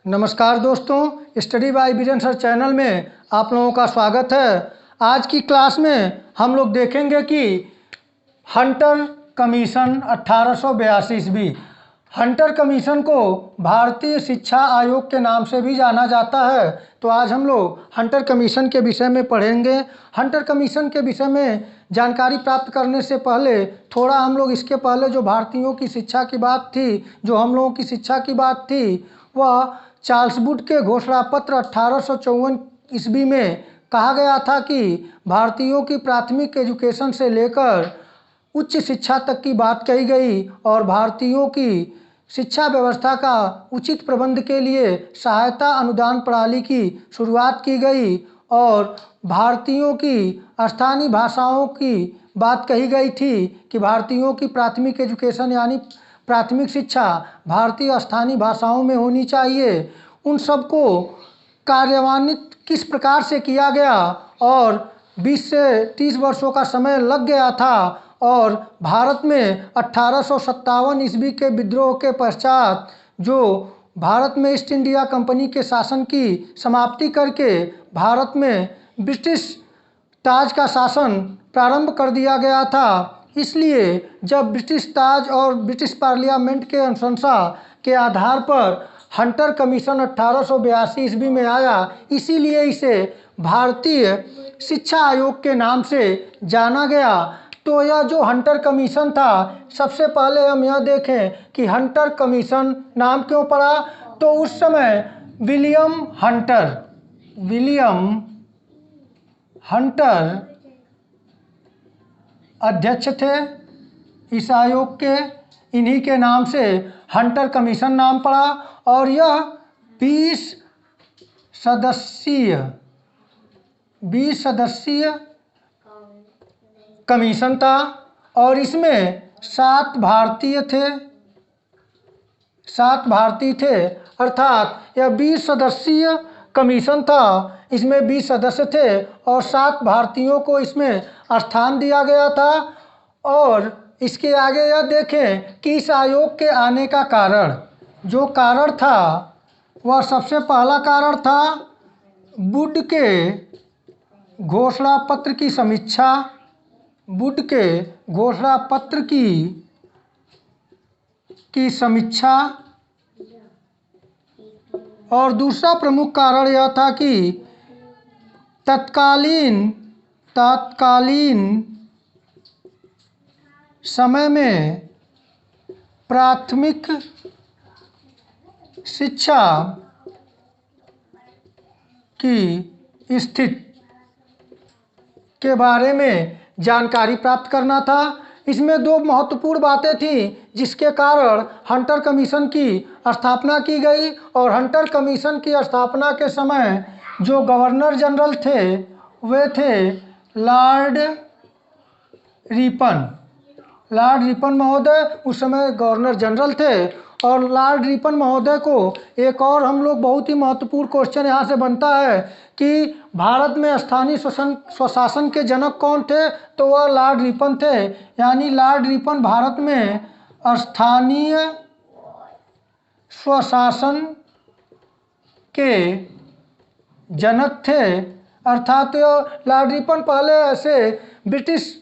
नमस्कार दोस्तों, study bye Biren sir channel में आप लोगों का स्वागत है। आज की क्लास में हम लोग देखेंगे कि हंटर कमीशन 1882 ईस्वी। हंटर कमीशन को भारतीय शिक्षा आयोग के नाम से भी जाना जाता है। तो आज हम लोग हंटर कमीशन के विषय में पढ़ेंगे। हंटर कमीशन के विषय में जानकारी प्राप्त करने से पहले थोड़ा हम लोग इसके पहले जो भारतीयों की शिक्षा की बात थी, जो हम लोगों की शिक्षा की बात थी, वह चार्ल्स वुड के घोषणा पत्र 1854 ईस्वी में कहा गया था कि भारतीयों की प्राथमिक एजुकेशन से लेकर उच्च शिक्षा तक की बात कही गई और भारतीयों की शिक्षा व्यवस्था का उचित प्रबंध के लिए सहायता अनुदान प्रणाली की शुरुआत की गई और भारतीयों की स्थानीय भाषाओं की बात कही गई थी कि भारतीयों की प्राथमिक एजुकेशन यानी प्राथमिक शिक्षा भारतीय स्थानीय भाषाओं में होनी चाहिए। उन सबको कार्यान्वित किस प्रकार से किया गया और 20 से 30 वर्षों का समय लग गया था और भारत में 1857 ईस्वी के विद्रोह के पश्चात जो भारत में ईस्ट इंडिया कंपनी के शासन की समाप्ति करके भारत में ब्रिटिश ताज का शासन प्रारंभ कर दिया गया था। इसलिए जब ब्रिटिश ताज और ब्रिटिश पार्लियामेंट के अनुशंसा के आधार पर हंटर कमीशन 1882 ईस्वी में आया, इसीलिए इसे भारतीय शिक्षा आयोग के नाम से जाना गया। तो यह जो हंटर कमीशन था, सबसे पहले हम यह देखें कि हंटर कमीशन नाम क्यों पड़ा। तो उस समय विलियम हंटर अध्यक्ष थे इस आयोग के। इन्हीं के नाम से हंटर कमीशन नाम पड़ा और यह 20 सदस्यीय कमीशन था और इसमें 7 भारतीय थे। अर्थात यह 20 सदस्यीय कमीशन था, इसमें 20 सदस्य थे और 7 भारतीयों को इसमें स्थान दिया गया था। और इसके आगे यह देखें कि इस आयोग के आने का कारण, जो कारण था वह सबसे पहला कारण था वुड के घोषणा पत्र की समीक्षा। वुड के घोषणा पत्र की समीक्षा और दूसरा प्रमुख कारण यह था कि तत्कालीन समय में प्राथमिक शिक्षा की स्थिति के बारे में जानकारी प्राप्त करना था। इसमें 2 महत्वपूर्ण बातें थीं जिसके कारण हंटर कमीशन की स्थापना की गई। और हंटर कमीशन की स्थापना के समय जो गवर्नर जनरल थे वे थे लॉर्ड रिपन महोदय। उस समय गवर्नर जनरल थे और लॉर्ड रिपन महोदय को एक और हम लोग बहुत ही महत्वपूर्ण क्वेश्चन यहाँ से बनता है कि भारत में स्थानीय स्वशासन के जनक कौन थे। तो वह लॉर्ड रिपन थे, यानी लॉर्ड रिपन भारत में स्थानीय स्वशासन के जनक थे। अर्थात लॉर्ड रिपन पहले ऐसे ब्रिटिश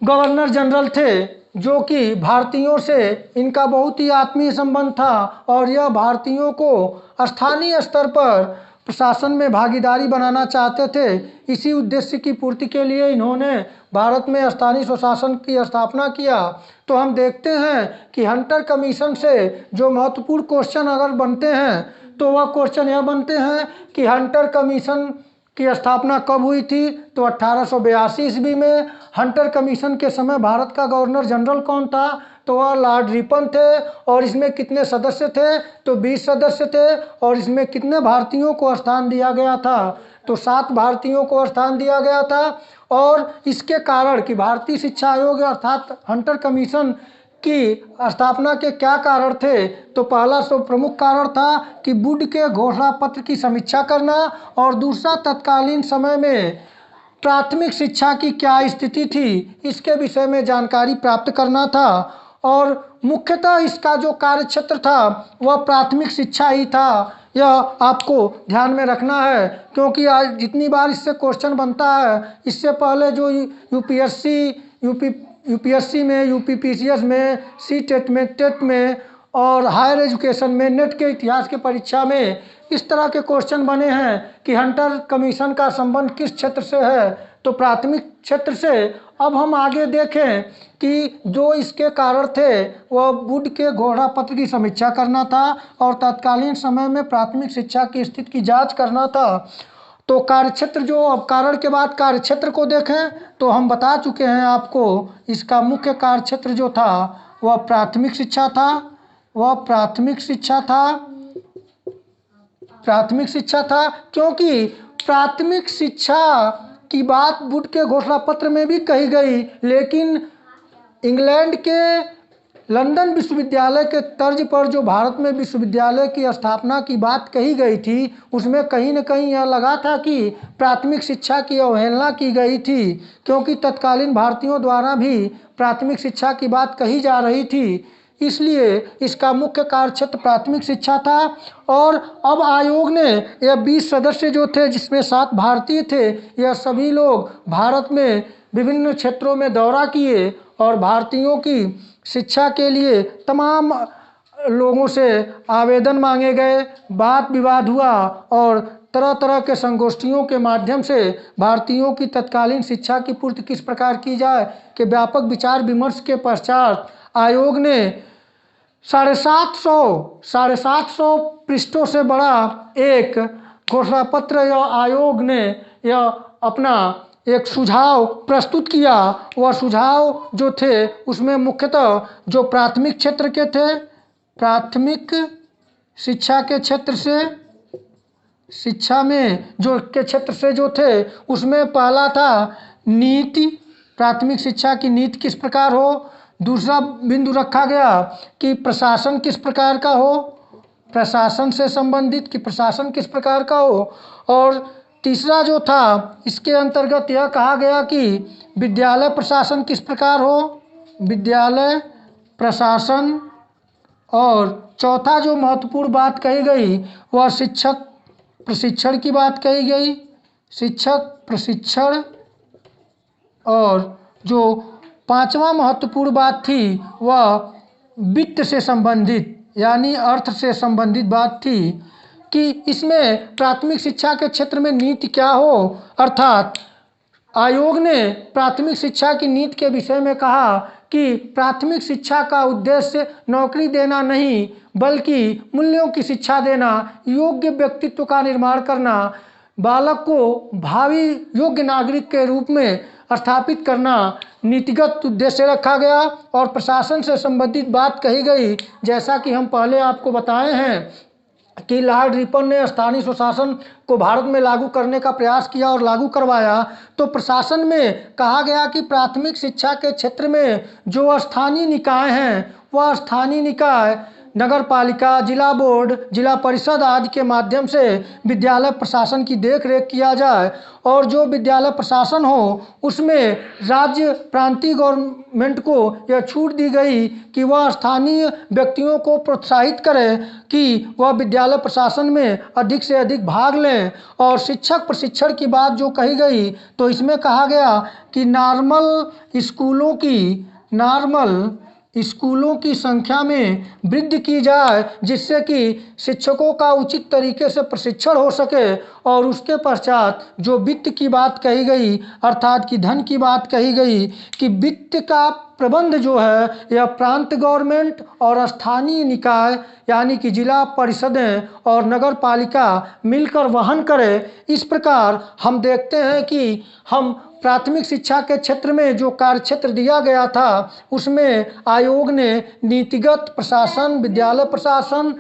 गवर्नर जनरल थे जो कि भारतीयों से इनका बहुत ही आत्मीय संबंध था और यह भारतीयों को स्थानीय स्तर पर प्रशासन में भागीदारी बनाना चाहते थे। इसी उद्देश्य की पूर्ति के लिए इन्होंने भारत में स्थानीय स्वशासन की स्थापना किया। तो हम देखते हैं कि हंटर कमीशन से जो महत्वपूर्ण क्वेश्चन अगर बनते हैं तो वह क्वेश्चन यह बनते हैं कि हंटर कमीशन की स्थापना कब हुई थी। तो 1882 ईस्वी में। हंटर कमीशन के समय भारत का गवर्नर जनरल कौन था। तो वह लॉर्ड रिपन थे और इसमें कितने सदस्य थे। तो 20 सदस्य थे और इसमें कितने भारतीयों को स्थान दिया गया था। तो 7 भारतीयों को स्थान दिया गया था। और इसके कारण कि भारतीय शिक्षा आयोग अर्थात हंटर कमीशन की स्थापना के क्या कारण थे। तो पहला प्रमुख कारण था कि वुड के घोषणा पत्र की समीक्षा करना और दूसरा तत्कालीन समय में प्राथमिक शिक्षा की क्या स्थिति थी इसके विषय में जानकारी प्राप्त करना था। और मुख्यतः इसका जो कार्यक्षेत्र था वह प्राथमिक शिक्षा ही था, यह आपको ध्यान में रखना है, क्योंकि आज जितनी बार इससे क्वेश्चन बनता है, इससे पहले जो यूपीएससी में, यूपीपीसीएस में, सी टेट में, टेट में और हायर एजुकेशन में, नेट के इतिहास की परीक्षा में इस तरह के क्वेश्चन बने हैं कि हंटर कमीशन का संबंध किस क्षेत्र से है, तो प्राथमिक क्षेत्र से। अब हम आगे देखें कि जो इसके कारण थे वह वुड के घोड़ा पत्र की समीक्षा करना था और तत्कालीन समय में प्राथमिक शिक्षा की स्थिति की जांच करना था। तो कार्यक्षेत्र, जो अब कारण के बाद कार्यक्षेत्र को देखें तो हम बता चुके हैं आपको, इसका मुख्य कार्यक्षेत्र जो था वह प्राथमिक शिक्षा था, वह प्राथमिक शिक्षा था, क्योंकि प्राथमिक शिक्षा की बात वुड के घोषणा पत्र में भी कही गई, लेकिन इंग्लैंड के लंदन विश्वविद्यालय के तर्ज पर जो भारत में विश्वविद्यालय की स्थापना की बात कही गई थी, उसमें कहीं न कहीं यह लगा था कि प्राथमिक शिक्षा की अवहेलना की गई थी, क्योंकि तत्कालीन भारतीयों द्वारा भी प्राथमिक शिक्षा की बात कही जा रही थी। इसलिए इसका मुख्य कार्यक्षेत्र प्राथमिक शिक्षा था। और अब आयोग ने यह 20 सदस्य जो थे, जिसमें 7 भारतीय थे, यह सभी लोग भारत में विभिन्न क्षेत्रों में दौरा किए और भारतीयों की शिक्षा के लिए तमाम लोगों से आवेदन मांगे गए, वाद विवाद हुआ और तरह तरह के संगोष्ठियों के माध्यम से भारतीयों की तत्कालीन शिक्षा की पूर्ति किस प्रकार की जाए के व्यापक विचार विमर्श के पश्चात आयोग ने 750 पृष्ठों से बड़ा एक घोषणा पत्र या आयोग ने यह अपना एक सुझाव प्रस्तुत किया। वह सुझाव जो थे उसमें मुख्यतः जो प्राथमिक क्षेत्र के थे, प्राथमिक शिक्षा के क्षेत्र से, शिक्षा में जो के क्षेत्र से जो थे, उसमें पहला था नीति, प्राथमिक शिक्षा की नीति किस प्रकार हो। दूसरा बिंदु रखा गया कि प्रशासन किस प्रकार का हो, प्रशासन से संबंधित कि प्रशासन किस प्रकार का हो। और तीसरा जो था, इसके अंतर्गत यह कहा गया कि विद्यालय प्रशासन किस प्रकार हो, विद्यालय प्रशासन। और चौथा जो महत्वपूर्ण बात कही गई वह शिक्षक प्रशिक्षण की बात कही गई, शिक्षक प्रशिक्षण। और जो पांचवा महत्वपूर्ण बात थी वह वित्त से संबंधित यानी अर्थ से संबंधित बात थी कि इसमें प्राथमिक शिक्षा के क्षेत्र में नीति क्या हो। अर्थात आयोग ने प्राथमिक शिक्षा की नीति के विषय में कहा कि प्राथमिक शिक्षा का उद्देश्य नौकरी देना नहीं, बल्कि मूल्यों की शिक्षा देना, योग्य व्यक्तित्व का निर्माण करना, बालक को भावी योग्य नागरिक के रूप में स्थापित करना नीतिगत उद्देश्य रखा गया। और प्रशासन से संबंधित बात कही गई, जैसा कि हम पहले आपको बताए हैं कि लॉर्ड रिपन ने स्थानीय स्वशासन को भारत में लागू करने का प्रयास किया और लागू करवाया। तो प्रशासन में कहा गया कि प्राथमिक शिक्षा के क्षेत्र में जो स्थानीय निकाय हैं, वह स्थानीय निकाय नगर पालिका, जिला बोर्ड, जिला परिषद आदि के माध्यम से विद्यालय प्रशासन की देखरेख किया जाए। और जो विद्यालय प्रशासन हो उसमें राज्य प्रांतीय गवर्नमेंट को यह छूट दी गई कि वह स्थानीय व्यक्तियों को प्रोत्साहित करे कि वह विद्यालय प्रशासन में अधिक से अधिक भाग लें। और शिक्षक प्रशिक्षण की बात जो कही गई, तो इसमें कहा गया कि नॉर्मल स्कूलों की संख्या में वृद्धि की जाए, जिससे कि शिक्षकों का उचित तरीके से प्रशिक्षण हो सके। और उसके पश्चात जो वित्त की बात कही गई, अर्थात कि धन की बात कही गई कि वित्त का प्रबंध जो है यह प्रांत गवर्नमेंट और स्थानीय निकाय यानी कि जिला परिषदें और नगर पालिका मिलकर वहन करे। इस प्रकार हम देखते हैं कि हम प्राथमिक शिक्षा के क्षेत्र में जो कार्यक्षेत्र दिया गया था उसमें आयोग ने नीतिगत, प्रशासन, विद्यालय प्रशासन,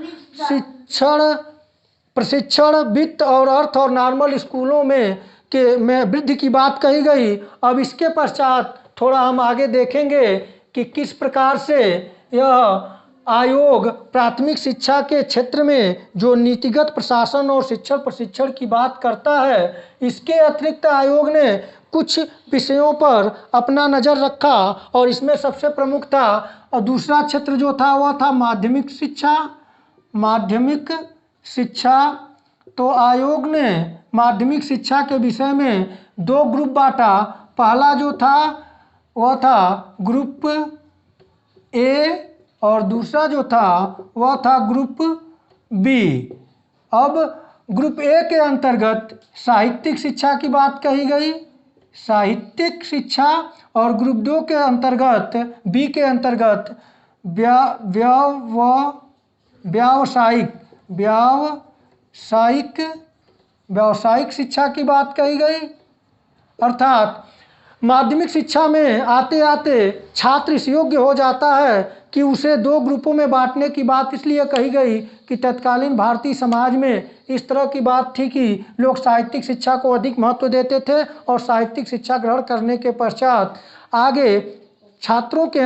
प्रशिक्षण, वित्त और अर्थ और नॉर्मल स्कूलों में वृद्धि की बात कही गई। अब इसके पश्चात थोड़ा हम आगे देखेंगे कि किस प्रकार से यह आयोग प्राथमिक शिक्षा के क्षेत्र में जो नीतिगत, प्रशासन और शिक्षण प्रशिक्षण की बात करता है। इसके अतिरिक्त आयोग ने कुछ विषयों पर अपना नज़र रखा और इसमें सबसे प्रमुख था और दूसरा क्षेत्र जो था वह था माध्यमिक शिक्षा, तो आयोग ने माध्यमिक शिक्षा के विषय में 2 ग्रुप बांटा। पहला जो था वह था ग्रुप ए और दूसरा जो था वह था ग्रुप बी। अब ग्रुप ए के अंतर्गत साहित्यिक शिक्षा की बात कही गई, साहित्यिक शिक्षा, और ग्रुप 2 के अंतर्गत बी के अंतर्गत व्यावसायिक व्यावसायिक व्यावसायिक शिक्षा की बात कही गई। अर्थात माध्यमिक शिक्षा में आते आते छात्र इस योग्य हो जाता है कि उसे 2 ग्रुपों में बांटने की बात इसलिए कही गई कि तत्कालीन भारतीय समाज में इस तरह की बात थी कि लोग साहित्यिक शिक्षा को अधिक महत्व देते थे और साहित्यिक शिक्षा ग्रहण करने के पश्चात आगे छात्रों के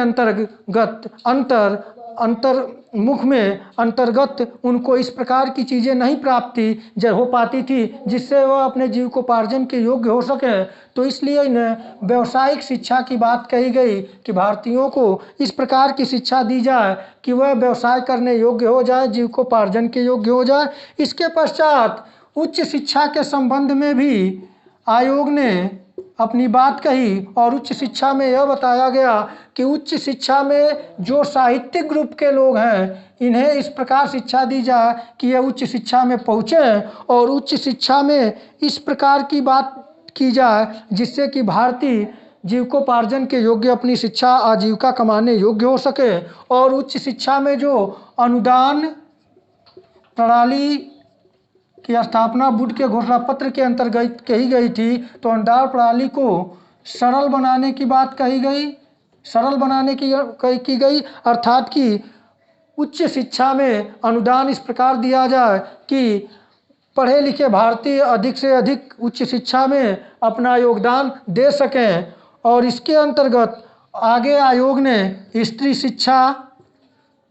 अंतर्गत उनको इस प्रकार की चीज़ें नहीं प्राप्ति हो पाती थी जिससे वह अपने जीविकोपार्जन के योग्य हो सके। तो इसलिए इन्हें व्यावसायिक शिक्षा की बात कही गई कि भारतीयों को इस प्रकार की शिक्षा दी जाए कि वह व्यवसाय करने योग्य हो जाए, जीविकोपार्जन के योग्य हो जाए। इसके पश्चात उच्च शिक्षा के संबंध में भी आयोग ने अपनी बात कही और उच्च शिक्षा में यह बताया गया कि उच्च शिक्षा में जो साहित्यिक ग्रुप के लोग हैं इन्हें इस प्रकार शिक्षा दी जाए कि यह उच्च शिक्षा में पहुँचे और उच्च शिक्षा में इस प्रकार की बात की जाए जिससे कि भारतीय जीविकोपार्जन के योग्य अपनी शिक्षा आजीविका कमाने योग्य हो सके। और उच्च शिक्षा में जो अनुदान प्रणाली की स्थापना बुड के घोषणा पत्र के अंतर्गत कही गई थी, तो अनुदान प्रणाली को सरल बनाने की बात कही गई, सरल बनाने की गई। अर्थात कि उच्च शिक्षा में अनुदान इस प्रकार दिया जाए कि पढ़े लिखे भारतीय अधिक से अधिक उच्च शिक्षा में अपना योगदान दे सकें। और इसके अंतर्गत आगे आयोग ने स्त्री शिक्षा,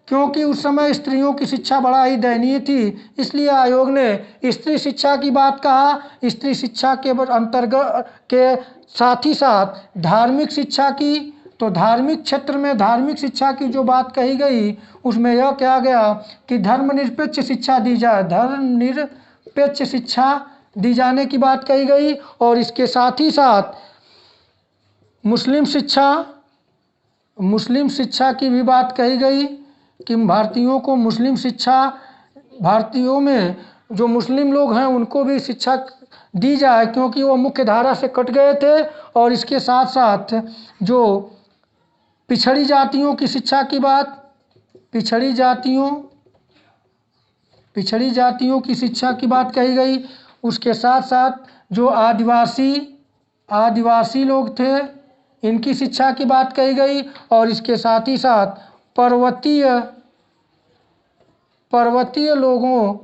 क्योंकि उस समय स्त्रियों की शिक्षा बड़ा ही दयनीय थी, इसलिए आयोग ने स्त्री शिक्षा की बात कहा। स्त्री शिक्षा के अंतर्गत के साथ ही साथ धार्मिक शिक्षा की, तो धार्मिक क्षेत्र में धार्मिक शिक्षा की जो बात कही गई उसमें यह कहा गया कि धर्मनिरपेक्ष शिक्षा दी जाए, धर्मनिरपेक्ष शिक्षा दी जाने की बात कही गई। और इसके साथ ही साथ मुस्लिम शिक्षा की भी बात कही गई कि भारतीयों को मुस्लिम शिक्षा, भारतीयों में जो मुस्लिम लोग हैं उनको भी शिक्षा दी जाए क्योंकि वो मुख्य धारा से कट गए थे। और इसके साथ साथ जो पिछड़ी जातियों की शिक्षा की बात, पिछड़ी जातियों की शिक्षा की बात कही गई। उसके साथ साथ जो आदिवासी लोग थे इनकी शिक्षा की बात कही गई। और इसके साथ ही साथ पर्वतीय लोगों,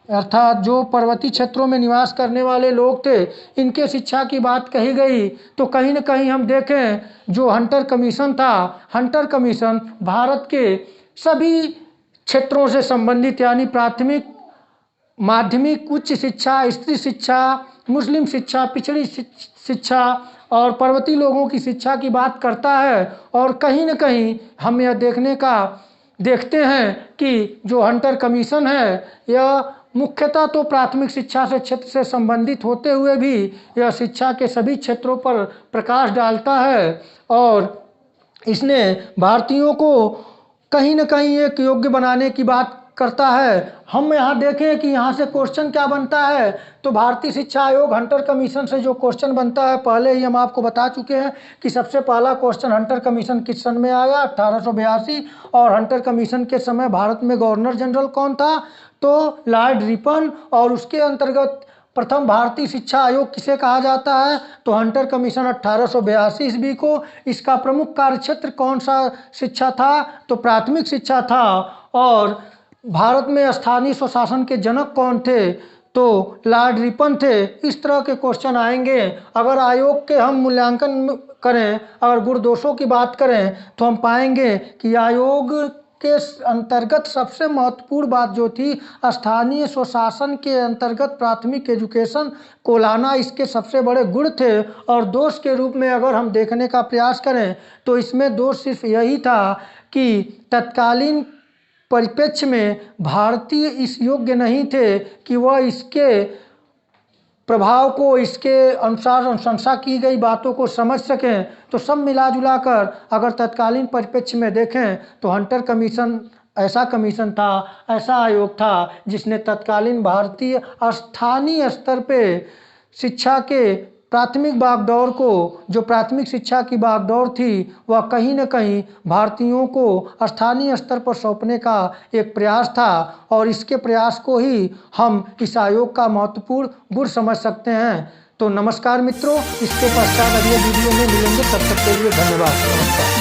अर्थात जो पर्वतीय क्षेत्रों में निवास करने वाले लोग थे इनके शिक्षा की बात कही गई। तो कहीं न कहीं हम देखें जो हंटर कमीशन था, हंटर कमीशन भारत के सभी क्षेत्रों से संबंधित यानी प्राथमिक, माध्यमिक, उच्च शिक्षा, स्त्री शिक्षा, मुस्लिम शिक्षा, पिछड़ी शिक्षा और पर्वतीय लोगों की शिक्षा की बात करता है। और कहीं न कहीं हम यह देखते हैं कि जो हंटर कमीशन है यह मुख्यतः तो प्राथमिक शिक्षा से क्षेत्र से संबंधित होते हुए भी यह शिक्षा के सभी क्षेत्रों पर प्रकाश डालता है और इसने भारतीयों को कहीं न कहीं एक योग्य बनाने की बात करता है। हम यहाँ देखें कि यहाँ से क्वेश्चन क्या बनता है, तो भारतीय शिक्षा आयोग हंटर कमीशन से जो क्वेश्चन बनता है पहले ही हम आपको बता चुके हैं कि सबसे पहला क्वेश्चन हंटर कमीशन किस सन में आया, 1882। और हंटर कमीशन के समय भारत में गवर्नर जनरल कौन था, तो लॉर्ड रिपन। और उसके अंतर्गत प्रथम भारतीय शिक्षा आयोग किसे कहा जाता है, तो हंटर कमीशन 1882 ईस्वी को। इसका प्रमुख कार्यक्षेत्र कौन सा शिक्षा था, तो प्राथमिक शिक्षा था। और भारत में स्थानीय स्वशासन के जनक कौन थे, तो लॉर्ड रिपन थे। इस तरह के क्वेश्चन आएंगे। अगर आयोग के हम मूल्यांकन करें, अगर गुण दोषों की बात करें तो हम पाएंगे कि आयोग के अंतर्गत सबसे महत्वपूर्ण बात जो थी स्थानीय स्वशासन के अंतर्गत प्राथमिक एजुकेशन को लाना, इसके सबसे बड़े गुण थे। और दोष के रूप में अगर हम देखने का प्रयास करें तो इसमें दोष सिर्फ यही था कि तत्कालीन परिप्रेक्ष्य में भारतीय इस योग्य नहीं थे कि वह इसके प्रभाव को, इसके अनुसार अनुशंसा की गई बातों को समझ सकें। तो सब मिला जुला कर अगर तत्कालीन परिप्रेक्ष्य में देखें तो हंटर कमीशन ऐसा कमीशन था, ऐसा आयोग था जिसने तत्कालीन भारतीय स्थानीय स्तर पे शिक्षा के प्राथमिक बागडोर को, जो प्राथमिक शिक्षा की बागडोर थी, वह कहीं न कहीं भारतीयों को स्थानीय स्तर पर सौंपने का एक प्रयास था और इसके प्रयास को ही हम इस आयोग का महत्वपूर्ण गुण समझ सकते हैं। तो नमस्कार मित्रों, इसके पश्चात अगले वीडियो में मिलेंगे, तब तक के लिए धन्यवाद। नमस्कार।